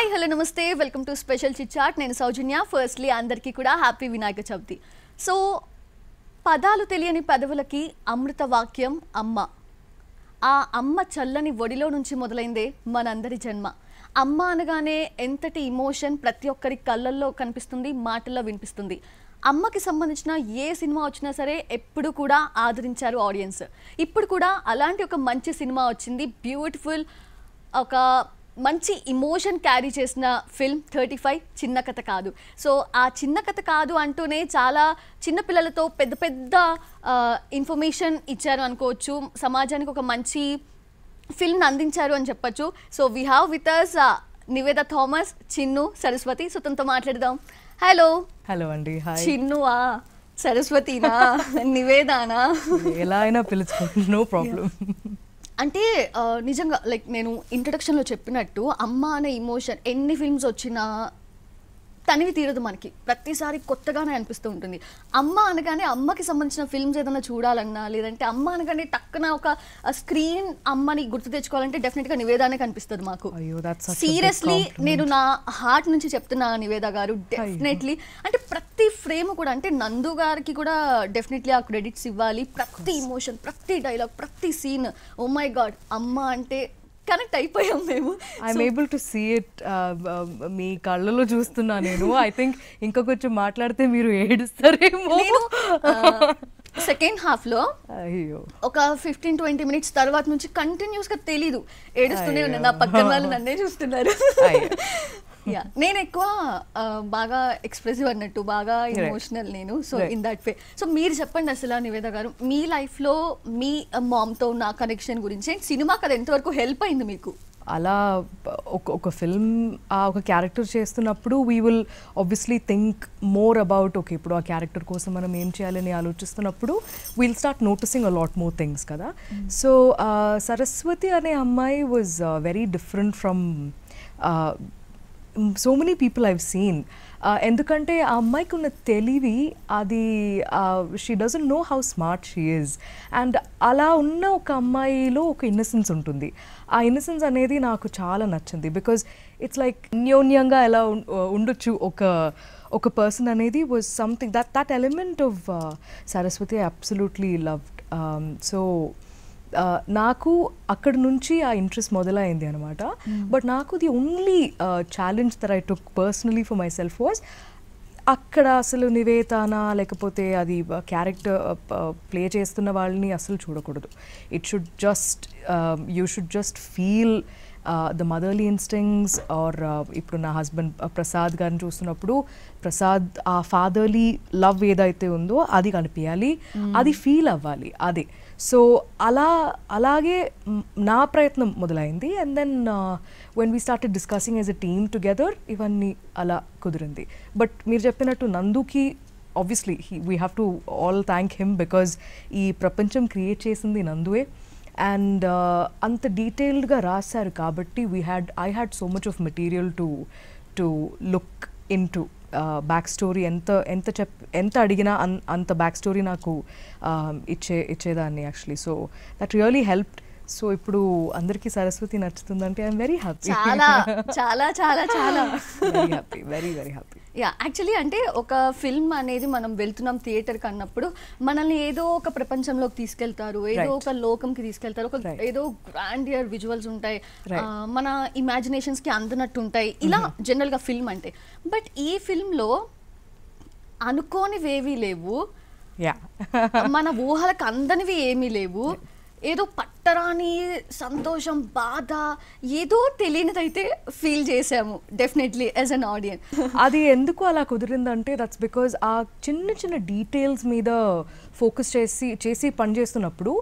Hi hello నమస్తే welcome to special chit chat. నేను Soujanya. Firstly అందరికీ కూడా హ్యాపీ వినాయక చవితి. సో పదాలు తెలియని పెదవులకి అమృత వాక్యం అమ్మ. ఆ అమ్మ చల్లని ఒడిలో నుంచి మొదలైందే మనందరి జన్మ. అమ్మ అనగానే ఎంతటి ఇమోషన్ ప్రతి ఒక్కరి కళ్ళల్లో కనిపిస్తుంది, మాటల్లో వినిపిస్తుంది. అమ్మకి సంబంధించిన ఏ సినిమా వచ్చినా సరే ఎప్పుడు కూడా ఆదరించారు ఆడియన్స్. ఇప్పుడు కూడా అలాంటి ఒక మంచి సినిమా వచ్చింది. బ్యూటిఫుల్ ఒక మంచి ఇమోషన్ క్యారీ చేసిన ఫిల్మ్ 35 చిన్న కథ కాదు. సో ఆ చిన్న కథ కాదు అంటూనే చాలా చిన్నపిల్లలతో పెద్ద పెద్ద ఇన్ఫర్మేషన్ ఇచ్చారు అనుకోవచ్చు. సమాజానికి ఒక మంచి ఫిల్మ్ అందించారు అని చెప్పచ్చు. So we have with us Niveda Thomas, Chinnu, Saraswati. So తనతో మాట్లాడదాం. హలో. హలో అండి. హాయ్. చిన్నువా, సరస్వతినా, నివేదానా, ఎలా అయినా పిలుచుకోండి, నో ప్రాబ్లం. అంటే నిజంగా లైక్ నేను ఇంట్రడక్షన్లో చెప్పినట్టు అమ్మ అనే ఇమోషన్ ఎన్ని ఫిల్మ్స్ వచ్చినా తనివి తీరదు. మనకి ప్రతిసారి కొత్తగానే అనిపిస్తూ ఉంటుంది. అమ్మ అనగానే అమ్మకి సంబంధించిన ఫిల్మ్స్ ఏదైనా చూడాలన్నా, లేదంటే అమ్మ అనగానే టక్కున ఒక స్క్రీన్ అమ్మని గుర్తు తెచ్చుకోవాలంటే డెఫినెట్గా నివేదానే కనిపిస్తుంది మాకు. సీరియస్లీ నేను నా హార్ట్ నుంచి చెప్తున్నా నివేద గారు, డెఫినెట్లీ. అంటే ప్రతి ఫ్రేమ్ కూడా, అంటే నందు గారికి కూడా డెఫినెట్లీ ఆ క్రెడిట్స్ ఇవ్వాలి. ప్రతి ఇమోషన్, ప్రతి డైలాగ్, ప్రతి సీన్, ఓ మై గాడ్, అమ్మ అంటే కనెక్ట్ అయిపోయాం మేము. I'm able to see it. మీ కళ్ళలో చూస్తున్నా నేను. ఐ థింక్ ఇంకా కొంచెం మాట్లాడితే మీరు ఏడుస్తారేమో. సెకండ్ హాఫ్లో ఒక 15-20 మినిట్స్ తర్వాత నుంచి కంటిన్యూస్గా తెలీదు, ఏడుస్తూనే ఉన్నాను. నా పక్కన వాళ్ళు నన్నే చూస్తున్నారు. నేను ఎక్కువ బాగా ఎక్స్ప్రెసివ్ అన్నట్టు, బాగా ఇమోషనల్ నేను. So in that way. So మీరు చెప్పండి అసలు నివేద గారు, మీ లైఫ్లో మీ మామ్తో ఉన్న కనెక్షన్ గురించి, సినిమా కదా ఎంతవరకు హెల్ప్ అయింది మీకు? అలా ఒక ఫిల్మ్ ఒక క్యారెక్టర్ చేస్తున్నప్పుడు we will obviously think more about okay ఇప్పుడు ఆ క్యారెక్టర్ కోసం మనం ఏం చేయాలని ఆలోచిస్తున్నప్పుడు we'll start noticing a lot more things కదా. సో సరస్వతి అనే అమ్మాయి was very different from so many people I've seen. ఎందుకంటే ఆ అమ్మాయికి ఉన్న తెలివి అది, she doesn't know how smart she is. And అలా ఉన్న ఒక అమ్మాయిలో ఒక ఇన్నసెన్స్ ఉంటుంది. ఆ ఇన్నసెన్స్ అనేది నాకు చాలా నచ్చింది. బికాజ్ ఇట్స్ లైక్ అన్యోన్యంగా ఎలా ఉండొచ్చు ఒక పర్సన్ అనేది was something that element of Saraswati I absolutely loved. So నాకు అక్కడ నుంచి ఆ ఇంట్రెస్ట్ మొదలైంది అనమాట. బట్ నాకు the only challenge that I took personally for my self was, అక్కడ అసలు నివేతానా లేకపోతే అది క్యారెక్టర్ ప్లే చేస్తున్న వాళ్ళని అసలు చూడకూడదు. It should just you should just feel the motherly instincts. Or ఇప్పుడు నా హస్బెండ్ ప్రసాద్ గారిని చూస్తున్నప్పుడు ప్రసాద్ ఆ ఫాదర్లీ లవ్ ఏదైతే ఉందో అది కనిపించాలి, అది ఫీల్ అవ్వాలి, అదే. సో అలాగే నా ప్రయత్నం మొదలైంది. And then when we started discussing as a team together ఇవన్నీ అలా కుదిరింది. బట్ మీరు చెప్పినట్టు నందుకి obviously we have to all thank him, because ఈ ప్రపంచం క్రియేట్ చేసింది నందువే. అండ్ అంత డీటెయిల్డ్గా రాశారు కాబట్టి I had so much of material to look in to back story. ఎంత అడిగినా అంత బ్యాక్ స్టోరీ నాకు ఇచ్చేదాన్ని actually. So that really helped. So ఇప్పుడు అందరికీ సరస్వతి నచ్చుతుందంటే ఐఎమ్ వెరీ హ్యాపీ. చాలా చాలా చాలా చాలా very happy, very very happy. Actually అంటే ఒక ఫిల్మ్ అనేది మనం వెళ్తున్నాం థియేటర్కి అన్నప్పుడు మనల్ని ఏదో ఒక ప్రపంచంలోకి తీసుకెళ్తారు, ఏదో ఒక లోకంకి తీసుకెళ్తారు, ఒక ఏదో గ్రాండియర్ విజువల్స్ ఉంటాయి, మన ఇమాజినేషన్స్కి అందనట్టు ఉంటాయి, ఇలా జనరల్గా ఫిల్మ్ అంటే. బట్ ఈ ఫిల్మ్లో అనుకోనివేవీ లేవు, మన ఊహలకు అందనివి ఏమీ లేవు. ఏదో పట్టరాని సంతోషం, బాధ, ఏదో తెలియనిదైతే ఫీల్ చేసాము డెఫినెట్లీ యాజ్ అన్ ఆడియన్స్. అది ఎందుకు అలా కుదిరిందంటే దట్స్ బికాజ్ ఆ చిన్న చిన్న డీటెయిల్స్ మీద ఫోకస్ చేసి పని చేస్తున్నప్పుడు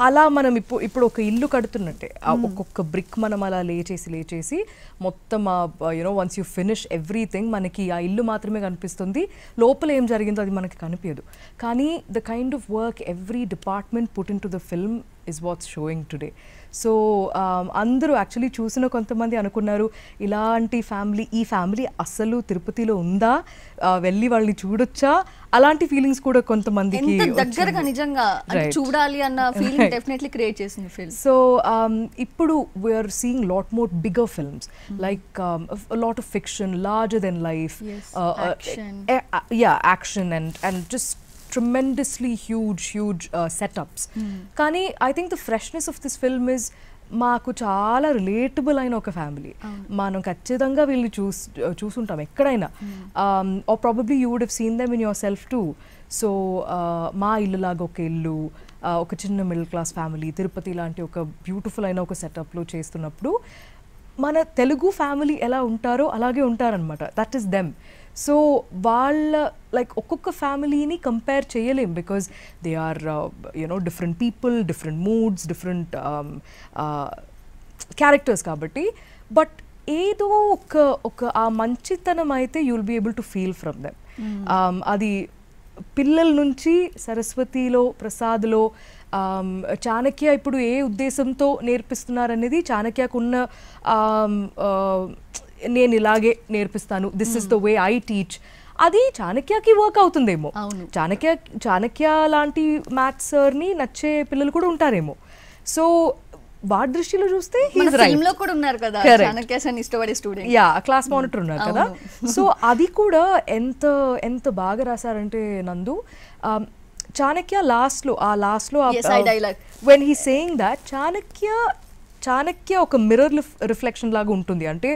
అలా మనం ఇప్పుడు ఒక ఇల్లు కడుతున్నట్టే ఒక్కొక్క బ్రిక్ మనం అలా లేచేసి మొత్తం వన్స్ యూ ఫినిష్ ఎవ్రీథింగ్ మనకి ఆ ఇల్లు మాత్రమే కనిపిస్తుంది, లోపల ఏం జరిగిందో అది మనకి కనిపించదు. కానీ the kind of work every department put in to the film is what's showing today. So అందరూ యాక్చువల్లీ చూసిన కొంతమంది అనుకున్నారు ఇలాంటి ఫ్యామిలీ, ఈ ఫ్యామిలీ అసలు తిరుపతిలో ఉందా, వెళ్ళి వాళ్ళని చూడొచ్చా, అలాంటి ఫీలింగ్స్ కూడా కొంతమందికి దగ్గరగా నిజంగా చూడాలి అన్న ఫీలింగ్ డెఫినెట్లీ క్రియేట్ చేసింది ఫిల్మ్. సో ఇప్పుడు we're seeing lot more bigger films like lot of fiction, larger than life, action and just tremendously huge setups. కానీ I think the freshness of this film is మాకు చాలా relatable అయిన ఒక family. మనం ఖచ్చితంగా వీళ్ళు చూసుంటాం ఎక్కడైనా. Or probably you would have seen them in your self too. So మా ఇల్లు లాగా ఒక ఇల్లు, ఒక చిన్న మిడిల్ క్లాస్ ఫ్యామిలీ తిరుపతి లాంటి ఒక బ్యూటిఫుల్ అయిన ఒక సెటప్లో చేస్తున్నప్పుడు మన తెలుగు ఫ్యామిలీ ఎలా ఉంటారో అలాగే ఉంటారనమాట. That is them. సో వాళ్ళ లైక్ ఒక్కొక్క ఫ్యామిలీని కంపేర్ చేయలేం because they are different people, different moods, different characters కాబట్టి. బట్ ఏదో ఒక ఆ మంచితనం అయితే you will be able to feel from them. అది పిల్లల నుంచి సరస్వతిలో, ప్రసాద్లో, చాణక్య ఇప్పుడు ఏ ఉద్దేశంతో నేర్పిస్తున్నారనేది చాణక్యకున్న నేను ఇలాగే నేర్పిస్తాను, this is the way I teach, అది చాణక్యకి వర్క్ అవుతుందేమో. చాణక్య లాంటి మ్యాథ్స్ సార్ని నచ్చే పిల్లలు కూడా ఉంటారేమో. సో వాడి దృష్టిలో చూస్తే క్లాస్ మానిటర్ ఉన్నారు కదా. సో అది కూడా ఎంత బాగా రాశారంటే నందు, చాణక్య లాస్ట్లో when he saying that Chanakya ఒక మిర్రర్ రిఫ్లెక్షన్ లాగా ఉంటుంది. అంటే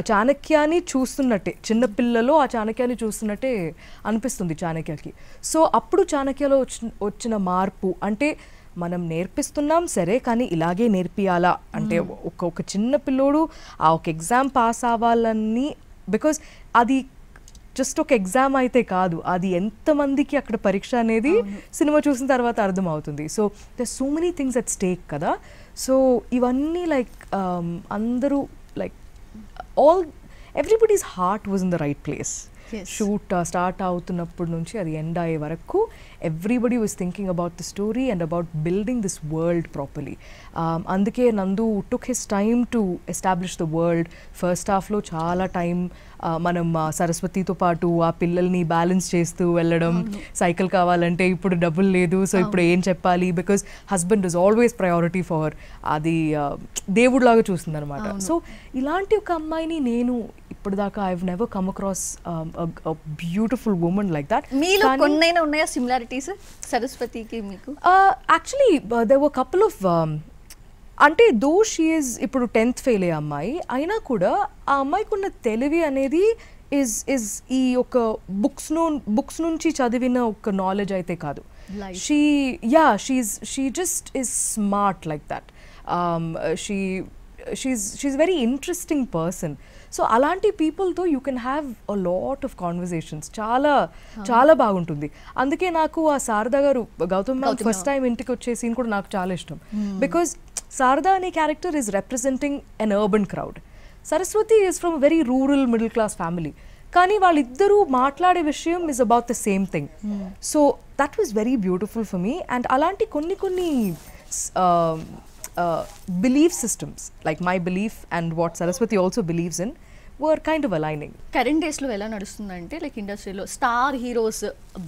చాణక్యాన్ని చూస్తున్నట్టే, చిన్నపిల్లలో ఆ చాణక్యాన్ని చూస్తున్నట్టే అనిపిస్తుంది చాణక్యకి. సో అప్పుడు చాణక్యలో వచ్చిన మార్పు అంటే మనం నేర్పిస్తున్నాం సరే, కానీ ఇలాగే నేర్పియాలా అంటే ఒక చిన్న పిల్లోడు ఆ ఒక ఎగ్జామ్ పాస్ అవ్వాలని, బికాజ్ అది జస్ట్ ఒక ఎగ్జామ్ అయితే కాదు, అది ఎంతమందికి అక్కడ పరీక్ష అనేది సినిమా చూసిన తర్వాత అర్థమవుతుంది. So there so many things at stake కదా. సో ఇవన్నీ లైక్ అందరూ like everybody's heart was in the right place. Shoot start అవుతున్నప్పటి నుంచి అది ఎండ్ అయ్యే వరకు everybody was thinking about the story and about building this world properly. అందుకే Nandu took his time to establish the world. First హాఫ్లో చాలా time మనం సరస్వతితో పాటు ఆ పిల్లల్ని బ్యాలెన్స్ చేస్తూ వెళ్ళడం, సైకిల్ కావాలంటే ఇప్పుడు డబ్బులు లేదు, సో ఇప్పుడు ఏం చెప్పాలి, because husband is always priority for, అది దేవుడిలాగా చూస్తుంది అనమాట. సో ఇలాంటి ఒక అమ్మాయిని నేను ఇప్పటిదాకా I have never come across a beautiful woman like that. మీలో కొన్నైనా ఉన్నాయా సిమిలారిటీస్ సరస్వతికి మీకు? Actually there were couple of అంటే దో షీ ఈజ్ ఇప్పుడు 10th ఫెయిల్ అయ్యే అమ్మాయి అయినా కూడా ఆ అమ్మాయికి ఉన్న తెలివి అనేది ఇస్ ఈ ఒక బుక్స్ నుంచి చదివిన ఒక నాలెడ్జ్ అయితే కాదు. She just is smart like that. she's very interesting person. So అలాంటి పీపుల్తో you can have a lot of conversations. చాలా బాగుంటుంది. అందుకే నాకు ఆ శారదా గారు, గౌతమ్ ఫస్ట్ టైం ఇంటికి వచ్చే సీన్ కూడా నాకు చాలా ఇష్టం. బికాజ్ శారదా అనే character is representing an urban crowd. Saraswati is from very rural middle class family. కానీ వాళ్ళిద్దరూ మాట్లాడే విషయం is about the same thing. So that was very beautiful for me. And అలాంటి కొన్ని belief systems, like my belief and what Saraswati also believes in, were kind of aligning. Current డేస్లో ఎలా నడుస్తుందంటే like ఇండస్ట్రీలో star heroes,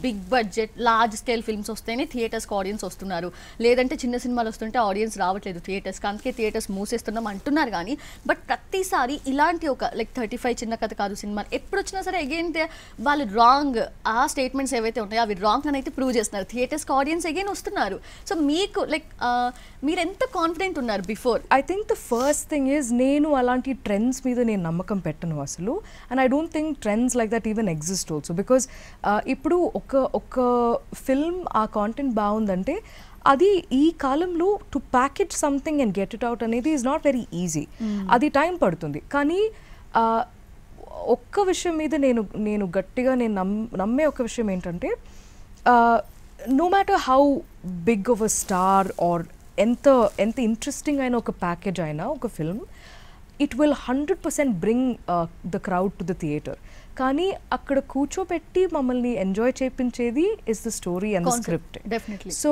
big budget, large scale films వస్తేనే థియేటర్స్కి audience వస్తున్నారు, లేదంటే చిన్న సినిమాలు వస్తుంటే ఆడియన్స్ రావట్లేదు థియేటర్స్కి, అందుకే థియేటర్స్ మూసేస్తున్నాం అంటున్నారు. కానీ బట్ ప్రతిసారి ఇలాంటి ఒక లైక్ 35 చిన్న కథ కాదు సినిమాలు ఎప్పుడు వచ్చినా సరే అగైన్ వాళ్ళు రాంగ్, ఆ స్టేట్మెంట్స్ ఏవైతే ఉన్నాయో అవి రాంగ్ అని అయితే ప్రూవ్ చేస్తున్నారు. థియేటర్స్కి ఆడియన్స్ అగైన్ వస్తున్నారు. సో మీకు లైక్ మీరు ఎంత కాన్ఫిడెంట్ ఉన్నారు before? I think the first thing is నేను అలాంటి ట్రెండ్స్ మీద నేను నమ్మకం పెట్టను అసలు. And I don't think trends like that even exist also. Because ఇప్పుడు ఒక ఫిల్మ్ ఆ కాంటెంట్ బాగుందంటే అది ఈ కాలంలో to package something and get it out అనేది ఈజ్ నాట్ వెరీ ఈజీ. అది టైం పడుతుంది. కానీ ఒక్క విషయం మీద నేను గట్టిగా నమ్మే ఒక విషయం ఏంటంటే, no matter how big of a star or ఎంత ఇంట్రెస్టింగ్ అయిన ఒక ప్యాకేజ్ అయినా ఒక film, it will 100% bring the crowd to the theatre. కానీ అక్కడ కూర్చోబెట్టి మమ్మల్ని ఎంజాయ్ చేయించేది is the story and the script. Definitely. So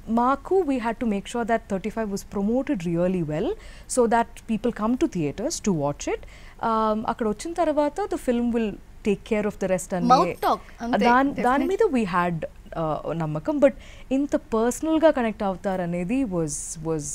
Maku, we had to make sure that 35 was promoted really well so that people come to theatres to watch it. Akkada vachin tarvata the film will take care of the rest and Mouth talk, ante, దాని మీద we had నమ్మకం, but ఇంత పర్సనల్గా connect అవుతారు అనేది was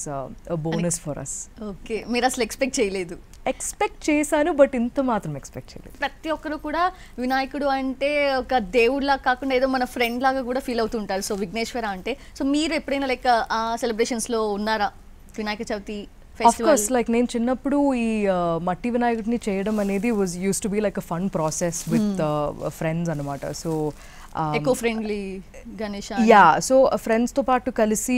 a bonus for us. Okay, మీరు అసలు expect చేయలేదు? ఎక్స్పెక్ట్ చేశాను, బట్ ఇంత మాత్రం ఎక్స్పెక్ట్ చేయలేదు. ప్రతి ఒక్కరు కూడా వినాయకుడు అంటే ఒక దేవుడిలా కాకుండా ఏదో మన ఫ్రెండ్ లాగా కూడా ఫీల్ అవుతుంటారు. సో విఘ్నేశ్వర అంటే, సో మీరు ఎప్పుడైనా లైక్ ఆ సెలబ్రేషన్స్లో ఉన్నారా Vinayaka Chavithi of course, like నేను చిన్నప్పుడు ఈ మట్టి వినాయకుడిని చేయడం అనేది used to be like a fun process with friends అనమాట. So eco friendly Ganesh, yeah, so ఫ్రెండ్స్తో పాటు కలిసి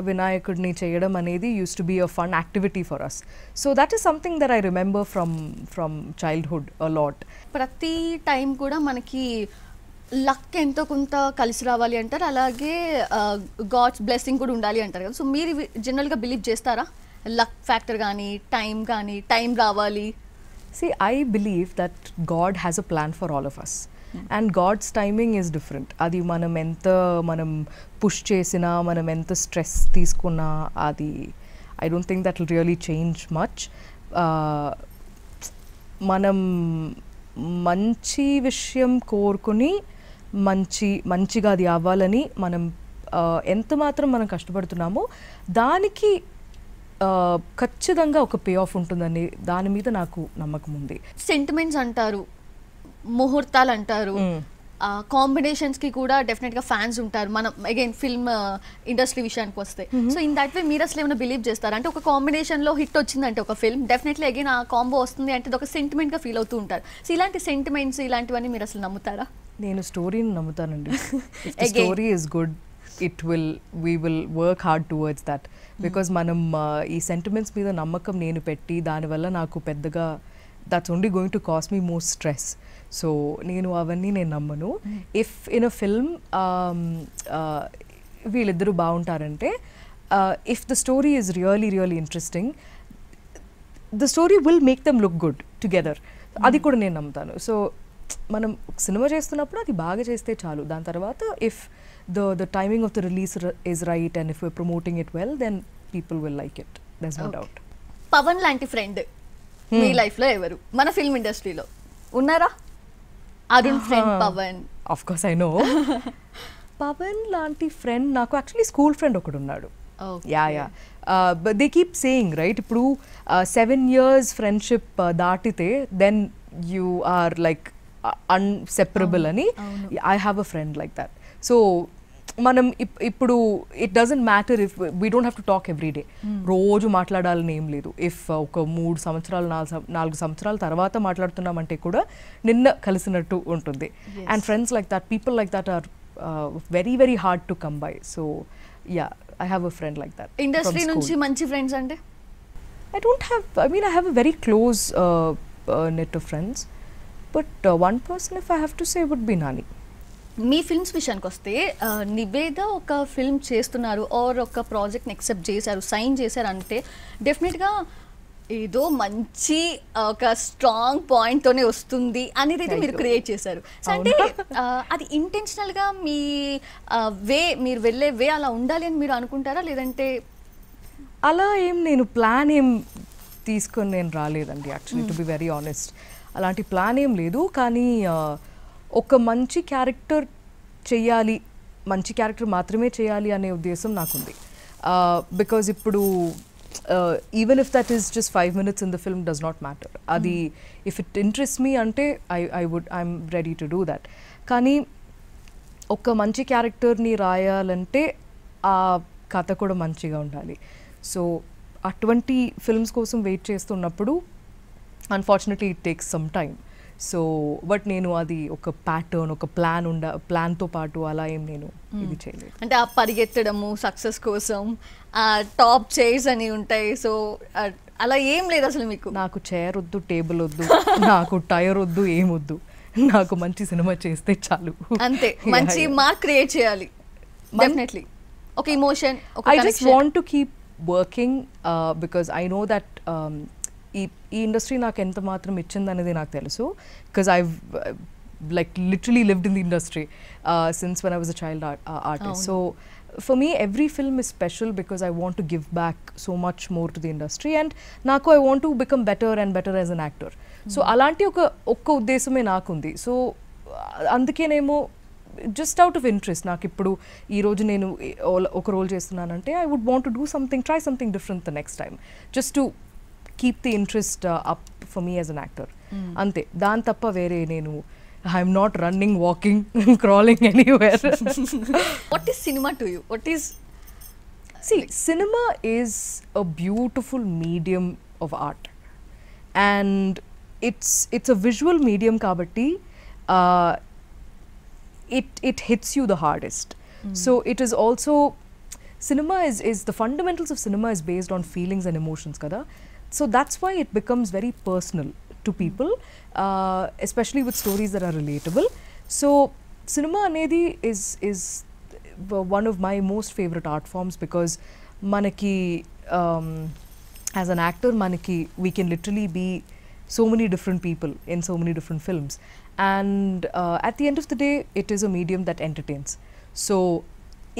వినాయకుడిని చేయడం అనేది used to be a fun activity for us. So that is something that I remember from childhood a lot. ప్రతి time కూడా మనకి లక్ ఎంతో కొంత కలిసి రావాలి అంటారు, అలాగే గాడ్స్ బ్లెస్సింగ్ కూడా ఉండాలి అంటారు కదా. సో మీరు జనరల్గా బిలీవ్ చేస్తారా లక్ ఫ్యాక్టర్ కానీ టైం రావాలి? See, I believe that God has a plan for all of us. And God's timing is different. అది మనం పుష్ చేసినా, మనం ఎంత స్ట్రెస్ తీసుకున్నా, అది I don't think that will really change much. మనం మంచి విషయం కోరుకుని మంచిగా అది అవ్వాలని మనం ఎంత మాత్రం మనం కష్టపడుతున్నామో దానికి ఖచ్చితంగా ఒక పే ఆఫ్ ఉంటుందని దాని మీద నాకు నమ్మకం ఉంది. సెంటిమెంట్స్ అంటారు, ముహూర్తాలు అంటారు, కాంబినేషన్స్కి కూడా డెఫినెట్గా ఫ్యాన్స్ ఉంటారు. మనం అగైన్ ఫిల్మ్ ఇండస్ట్రీ విషయానికి వస్తే, సో ఇన్ దట్ వే మీరు అసలు ఏమైనా బిలీవ్ చేస్తారు అంటే ఒక కాంబినేషన్లో హిట్ వచ్చిందంటే ఒక ఫిల్మ్ డెఫినెట్లీ అగైన్ ఆ కాంబో వస్తుంది అంటే ఒక సెంటిమెంట్గా ఫీల్ అవుతూ ఉంటారు. సో ఇలాంటి సెంటిమెంట్స్ ఇలాంటివన్నీ మీరు అసలు నమ్ముతారా? నేను స్టోరీని నమ్ముతానండి. Story is good, we will work hard towards that, because మనం ఈ సెంటిమెంట్స్ మీద నమ్మకం నేను పెట్టి దానివల్ల నాకు పెద్దగా that's only going to cause me more stress. So నేను అవన్నీ నేను నమ్మను. ఇఫ్ ఇన్ అ ఫిల్మ్ వీళ్ళిద్దరూ బాగుంటారంటే, if the story is really interesting, the story will make them look good together. అది కూడా నేను నమ్ముతాను. సో మనం సినిమా చేస్తున్నప్పుడు అది బాగా చేస్తే చాలు. దాని తర్వాత if the timing of the release is right and if we're promoting it well, then people will like it. There's no doubt. Pawan లాంటి ఫ్రెండ్ మీ లైఫ్లో ఎవరు మన ఫిల్మ్ ఇండస్ట్రీలో ఉన్నారా? Arun friend Pawan. Of course I know. Pawan లాంటి ఫ్రెండ్ నాకు యాక్చువల్లీ స్కూల్ ఫ్రెండ్ ఒకడు ఉన్నాడు. Yeah but they keep saying right, ఇప్పుడు 7 years ఫ్రెండ్షిప్ దాటితే then you are like inseparable అని. I have a friend like that. So మనం ఇప్పుడు it doesn't matter if we don't have to talk every day. రోజు మాట్లాడాలని ఏం లేదు. If ఒక 3 సంవత్సరాలు 4 సంవత్సరాల తర్వాత మాట్లాడుతున్నామంటే కూడా నిన్న కలిసినట్టు ఉంటుంది. And friends like that, people like that are very hard to come by. So yeah, I have a friend like that. Industry నుంచి మంచి ఫ్రెండ్స్ అంటే I have a very close net of friends, but one person if I have to say would be Nani. Me films విషయానికి వస్తే నివేద ఒక film చేస్తున్నారు are ఒక ప్రాజెక్ట్ని accept చేశారు, సైన్ చేశారు అంటే డెఫినెట్గా ఏదో మంచి ఒక స్ట్రాంగ్ పాయింట్తోనే వస్తుంది అనేది అయితే మీరు క్రియేట్ చేశారు. సో అంటే అది ఇంటెన్షనల్గా మీ మీరు వెళ్ళే వే అలా ఉండాలి అని మీరు అనుకుంటారా, లేదంటే అలా నేను ప్లాన్ ఏం తీసుకొని నేను రాలేదండి actually, to be very honest. అలాంటి ప్లాన్ ఏం లేదు. కానీ ఒక మంచి క్యారెక్టర్ చెయ్యాలి, మంచి క్యారెక్టర్ మాత్రమే చేయాలి అనే ఉద్దేశం నాకుంది. బికాజ్ ఇప్పుడు even if that is just 5 minutes in the film does not matter. అది ఇఫ్ ఇట్ ఇంట్రెస్ట్ మీ అంటే I'm ready to do that. కానీ ఒక మంచి క్యారెక్టర్ని రాయాలంటే ఆ కథ కూడా మంచిగా ఉండాలి. సో అటువంటి ఫిల్మ్స్ కోసం వెయిట్ చేస్తున్నప్పుడు unfortunately it takes some time. So but నేను అది ఒక ప్యాటర్న్, ఒక ప్లాన్తో పాటు అలా ఏం నేను ఇది చేయలేదు. అంటే ఆ పరిగెత్తడము సక్సెస్ కోసం టాప్ చైర్స్ అని ఉంటాయి, సో అలా ఏం లేదు అసలు మీకు? నాకు చైర్ వద్దు, టేబుల్ వద్దు, నాకు టైర్ వద్దు, ఏం వద్దు. నాకు మంచి సినిమా చేస్తే చాలు, అంతే. మంచి మార్క్ క్రియేట్ చేయాలి డెఫినెట్లీ, ఒక emotion. I just want to keep working because I know that ఈ ఇండస్ట్రీ నాకు ఎంత మాత్రం ఇచ్చింది అనేది నాకు తెలుసు. Because like literally lived in the industry since when I was a child artist. So for me every film is special because I want to give back so much more to the industry, and naku I want to become better and better as an actor. So alanti oka uddesame nakundi. So అందుకేనేమో just out of interest నాకు ఇప్పుడు ఈరోజు నేను ఒక role చేస్తున్నానంటే I would want to do something, try something different the next time, just to keep the interest up for me as an actor. అంతే, దాని తప్ప వేరే నేను I'm not running, walking, crawling anywhere. What is cinema to you? What is cinema is a beautiful medium of art, and it's a visual medium kabatti it hits you the hardest. So it is also, cinema is the fundamentals of cinema is based on feelings and emotions kada. So that's why it becomes very personal to people, especially with stories that are relatable. So cinema anedi is one of my most favorite art forms because manaki as an actor manaki we can literally be so many different people in so many different films, and at the end of the day it is a medium that entertains. So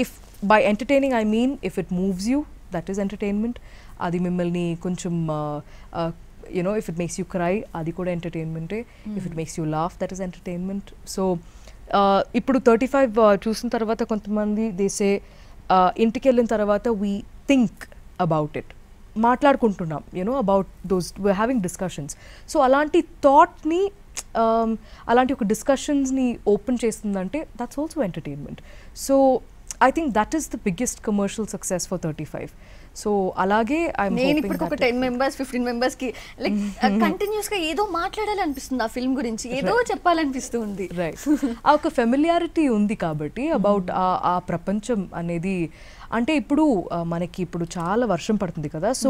if by entertaining I mean if it moves you, that is entertainment. Adi mimmalni koncham you know, if it makes you cry, adi kuda entertainment. If it makes you laugh, that is entertainment. So ఇప్పుడు 35 చూసిన తర్వాత కొంతమంది they say ఇంటికి వెళ్ళిన తర్వాత we think about it, మాట్లాడుకుంటున్నాం, you know about those, we're having discussions. So అలాంటి థాట్ని అలాంటి ఒక డిస్కషన్స్ని ఓపెన్ చేస్తుందంటే that's also entertainment. So I think that is the biggest commercial success for 35. So అలాగే నేను ఇప్పుడు ఒక 10 members 15 members కి లైక్ కంటిన్యూస్ గా ఏదో మాట్లాడాలనిపిస్తుంది ఆ ఫిల్మ్ గురించి, ఏదో చెప్పాలనిపిస్తుంది. రైట్, ఆ ఒక ఫెమిలియారిటీ ఉంది కాబట్టి అబౌట్ ఆ ప్రపంచం అనేది. అంటే ఇప్పుడు మనకి ఇప్పుడు చాలా వర్షం పడుతుంది కదా, సో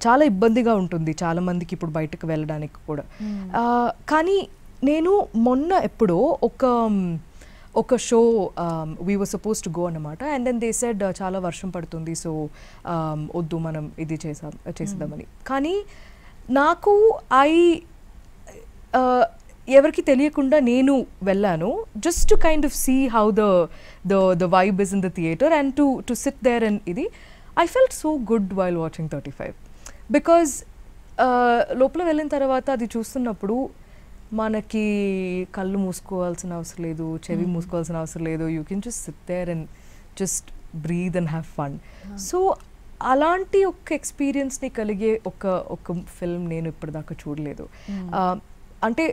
చాలా ఇబ్బందిగా ఉంటుంది చాలా మందికి ఇప్పుడు బయటకు వెళ్ళడానికి కూడా. కానీ నేను మొన్న ఎప్పుడో ఒక show we were suppose to go అన్నమాట, అండ్ దెన్ దే సెడ్ చాలా వర్షం పడుతుంది, సో వద్దు మనం ఇది చేద్దామని. కానీ నాకు ఎవరికి తెలియకుండా నేను వెళ్ళాను, just to kind of see how the vibe is in the theatre and to sit there. And ఇది I felt so good while watching 35 because లోపల వెళ్ళిన తర్వాత అది చూస్తున్నప్పుడు మనకి కళ్ళు మూసుకోవాల్సిన అవసరం లేదు, చెవి మూసుకోవాల్సిన అవసరం లేదు. You can just sit there and just breathe and have fun. So అలాంటి ఒక ఎక్స్పీరియన్స్ని కలిగే ఒక ఫిల్మ్ నేను ఇప్పటిదాకా చూడలేదు. అంటే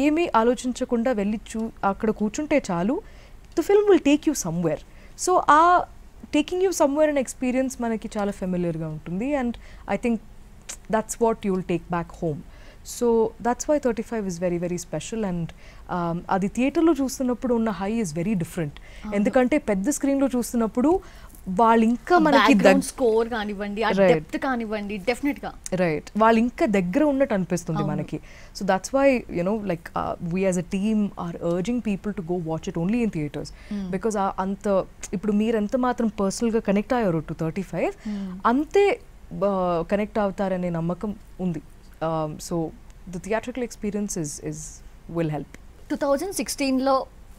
ఏమీ ఆలోచించకుండా వెళ్ళి అక్కడ కూర్చుంటే చాలు, the film will take you somewhere. So ఆ టేకింగ్ యూ సమ్వేర్ అనే ఎక్స్పీరియన్స్ మనకి చాలా ఫెమిలియర్గా ఉంటుంది, and I think that's what you will take back home. So that's why 35 is very very special, and అది థియేటర్లో చూస్తున్నప్పుడు ఉన్న హై ఇస్ వెరీ డిఫరెంట్. ఎందుకంటే పెద్ద స్క్రీన్లో చూస్తున్నప్పుడు వాళ్ళు ఇంకా మనకి స్కోర్ కానివ్వండి, డెప్త్ కానివ్వండి, డెఫినెట్గా రైట్, వాళ్ళు ఇంకా దగ్గర ఉన్నట్టు అనిపిస్తుంది మనకి. So that's why you know like we as a team are urging people to go watch it only in theatres, because అంత ఇప్పుడు మీరు ఎంత మాత్రం పర్సనల్గా కనెక్ట్ అయ్యారు టు 35 అంతే కనెక్ట్ అవుతారనే నమ్మకం ఉంది. So the theatrical experience is will help. 2016లో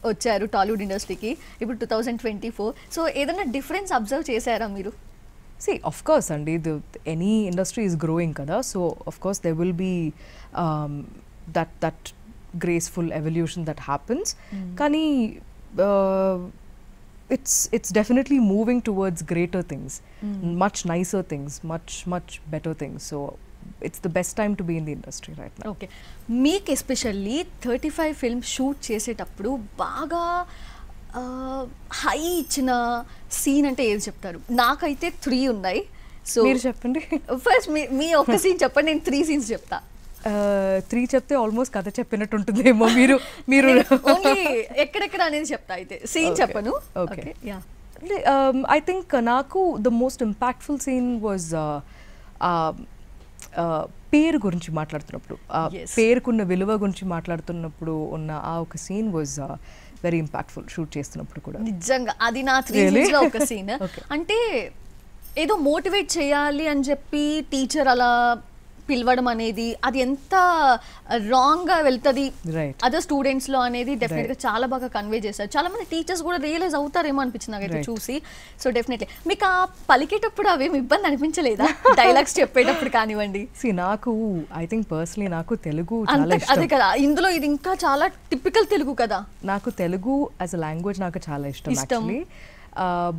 వచ్చారు టాలీవుడ్ ఇండస్ట్రీకి, ఇప్పుడు 2024. సో ఏదైనా డిఫరెన్స్ అబ్జర్వ్ చేశారా మీరు? See, of course అండి, any industry is growing kada, so of course there will be that graceful evolution that happens. Kani it's definitely moving towards greater things, much nicer things, much better things. So it's the best time to be in the industry right now. Okay, మీకు especially 35 film shoot చేసేటప్పుడు బాగా high ఇచ్చిన scene అంటే ఏది చెప్తారు? నాకైతే 3 ఉన్నాయి. So మీరు చెప్పండి ఫస్ట్. మీ ఒక్క సీన్ చెప్పండి, నేను 3 సీన్స్ చెప్తా. 3 చెప్తే ఆల్మోస్ట్ కథ చెప్పినట్టు ఉంటుందేమో. మీరు ఓన్లీ ఎక్కడెక్కడ అనేది చెప్తా, అయితే సీన్ చెప్పను. Okay, yeah. ఐ థింక్ నాకు the most impactful scene was పేరు గురించి మాట్లాడుతున్నప్పుడు, పేరుకున్న విలువ గురించి మాట్లాడుతున్నప్పుడు ఉన్న ఆ ఒక scene was very impactful. Shoot చేస్తున్నప్పుడు కూడా నిజంగా అది నా 3 సీన్స్ లో ఒక సీన్. అంటే ఏదో మోటివేట్ చేయాలి అని చెప్పి టీచర్ అలా పిలవడం అనేది అది ఎంత రాంగ్గా వెళ్తుంది Right. అదర్ స్టూడెంట్స్లో అనేది డెఫినెట్గా చాలా బాగా కన్వే చేశారు. చాలా మంది టీచర్స్ కూడా రియలైజ్ అవుతారేమో అనిపించింది నాకైతే Right. చూసి. సో డెఫినెట్లీ మీకు ఆ పలికేటప్పుడు అవేమి ఇబ్బంది అనిపించలేదా? డైలాగ్స్ చెప్పేటప్పుడు కానివ్వండి. నాకు ఐ థింక్ పర్సనలీ నాకు తెలుగు చాలా అదే ఇష్టం. కదా, ఇందులో ఇది ఇంకా చాలా టిపికల్ తెలుగు కదా. నాకు తెలుగు యాజ్ అ లాంగ్వేజ్ నాకు చాలా ఇష్టం ఇష్టం. యాక్చువల్లీ.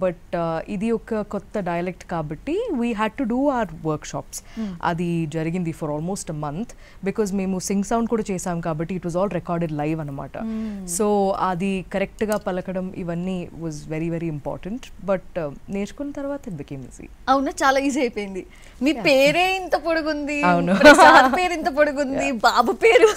బట్ ఇది ఒక కొత్త డైలెక్ట్ కాబట్టి we had to do our work shops. అది జరిగింది for almost a month because మేము సింగ్ సౌండ్ కూడా చేసాం కాబట్టి it was all recorded live అనమాట. సో అది కరెక్ట్గా పలకడం ఇవన్నీ was very very important. But నేర్చుకున్న తర్వాత ఇట్ బికేమ్ ఈజీ. అవునా, చాలా ఈజీ అయిపోయింది. మీ పేరే ఇంత పొడుగుంది, అవును. ప్రసాద్ పేరు ఇంత పొడుగుంది, బాబు పేరు.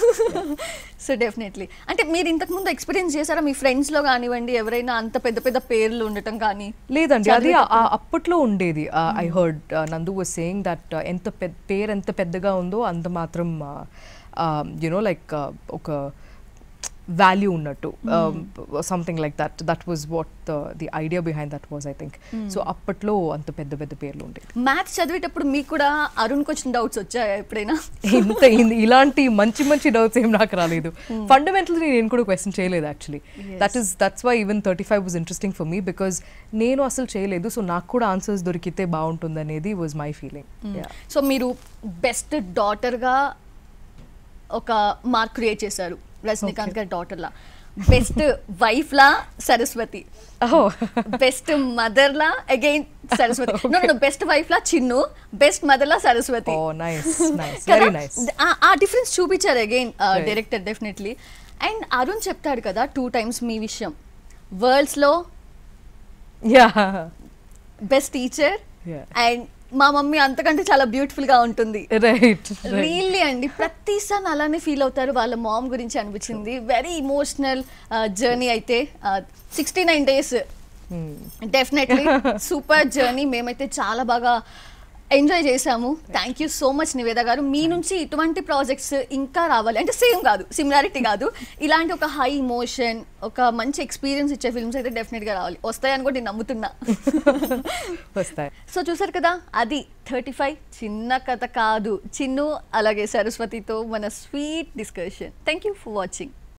సో డెఫినెట్లీ అంటే మీరు ఇంతకు ముందు ఎక్స్పీరియన్స్ చేశారా మీ ఫ్రెండ్స్ లో కానివ్వండి ఎవరైనా అంత పెద్ద పెద్ద పేర్లు ఉండటం కానీ? లేదండి, అది అప్పట్లో ఉండేది. ఐ హర్డ్ నందు వాజ్ సేయింగ్ దట్ పేరు ఎంత పెద్దగా ఉందో అంత మాత్రం యునో లైక్ ఒక వాల్యూ ఉన్నట్టు, something like that. That was what the idea behind that was I think. So అప్పట్లో అంత పెద్ద పెద్ద పేర్లు ఉండేవి. మ్యాథ్స్ చదివేటప్పుడు మీకు కూడా అరుణ్కి వచ్చిన డౌట్స్ వచ్చాయా ఎప్పుడైనా? ఇలాంటి మంచి మంచి డౌట్స్ ఏం నాకు రాలేదు. ఫండమెంటల్లీ నేను కూడా క్వశ్చన్ చేయలేదు actually. That's why even 35 was interesting for me because నేను అసలు చేయలేదు. సో నాకు కూడా ఆన్సర్స్ దొరికితే బాగుంటుంది అనేది వాజ్ మై ఫీలింగ్. సో మీరు బెస్ట్ డాటర్గా ఒక మార్క్ క్రియేట్ చేశారు రజనీకాంత్ గారి డాటర్లా. బెస్ట్ వైఫ్ లా సరస్వతి, బెస్ట్ మదర్ లా అగైన్ సరస్వతి. బెస్ట్ వైఫ్ లా చిన్ను, బెస్ట్ మదర్ లా సరస్వతి. ఆ డిఫరెన్స్ చూపించారు again director definitely. And Arun చెప్తాడు కదా 2 times మీ విషయం, వరల్డ్స్ లో బెస్ట్ టీచర్ అండ్ మా మమ్మీ అంతకంటే చాలా బ్యూటిఫుల్ గా ఉంటుంది. రియల్లీ అండి, ప్రతిసారి అలానే ఫీల్ అవుతారు. వాళ్ళ మామ్ గురించి అనిపించింది. Very emotional journey. అయితే 69 days డెఫినెట్లీ సూపర్ జర్నీ. మేమైతే చాలా బాగా ఎంజాయ్ చేసాము. Thank you so much Niveda garu. మీ నుంచి ఇటువంటి ప్రాజెక్ట్స్ ఇంకా రావాలి. అంటే సేమ్ కాదు, సిమిలారిటీ కాదు, ఇలాంటి ఒక హై ఇమోషన్, ఒక మంచి ఎక్స్పీరియన్స్ ఇచ్చే ఫిల్మ్స్ అయితే డెఫినెట్గా రావాలి. వస్తాయని కూడా నేను నమ్ముతున్నా. సో చూసారు కదా, అది 35 చిన్న కథ కాదు. చిన్ను అలాగే సరస్వతితో మన sweet discussion. Thank you for watching.